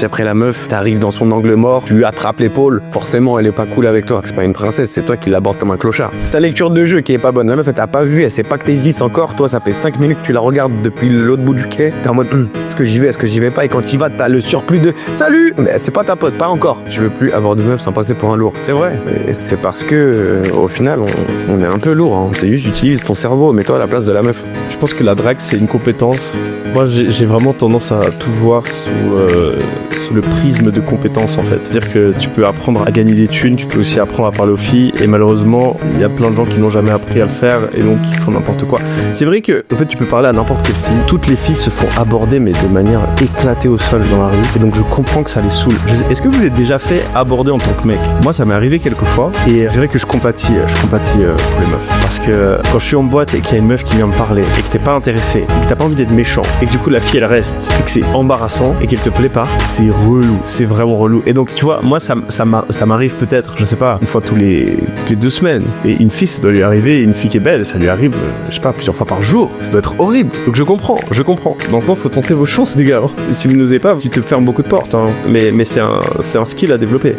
Si après la meuf, t'arrives dans son angle mort, tu lui attrapes l'épaule, forcément elle est pas cool avec toi. C'est pas une princesse, c'est toi qui l'abordes comme un clochard. C'est ta lecture de jeu qui est pas bonne. La meuf elle t'a pas vu, elle sait pas que t'es 10 encore. Toi ça fait 5 minutes que tu la regardes depuis l'autre bout du quai. T'es en mode est-ce que j'y vais, est-ce que j'y vais pas. Et quand tu y vas, t'as le surplus de salut. Mais c'est pas ta pote, pas encore. Je veux plus aborder une meuf sans passer pour un lourd. C'est vrai. Mais c'est parce que au final on est un peu lourd. Hein. C'est juste utilise ton cerveau, mets-toi à la place de la meuf. Je pense que la drague c'est une compétence. Moi j'ai vraiment tendance à tout voir sous le prisme de compétences en fait. C'est-à-dire que tu peux apprendre à gagner des thunes, tu peux aussi apprendre à parler aux filles et malheureusement il y a plein de gens qui n'ont jamais appris à le faire et donc qui font n'importe quoi. C'est vrai que en fait tu peux parler à n'importe quelle fille, toutes les filles se font aborder mais de manière éclatée au sol dans la rue et donc je comprends que ça les saoule. Est-ce que vous êtes déjà fait aborder en tant que mec? Moi ça m'est arrivé quelques fois et c'est vrai que je compatis pour les meufs parce que quand je suis en boîte et qu'il y a une meuf qui vient me parler et que t'es pas intéressé et que t'as pas envie d'être méchant et que du coup la fille elle reste et que c'est embarrassant et qu'elle te plaît pas, c'est relou, c'est vraiment relou. Et donc tu vois, moi ça m'arrive peut-être, je sais pas, une fois tous les 2 semaines. Et une fille, ça doit lui arriver, une fille qui est belle, ça lui arrive, je sais pas, plusieurs fois par jour. Ça doit être horrible. Donc je comprends. Donc moi, faut tenter vos chances, les gars. Si vous n'osez pas, tu te fermes beaucoup de portes. Hein. Mais c'est un skill à développer.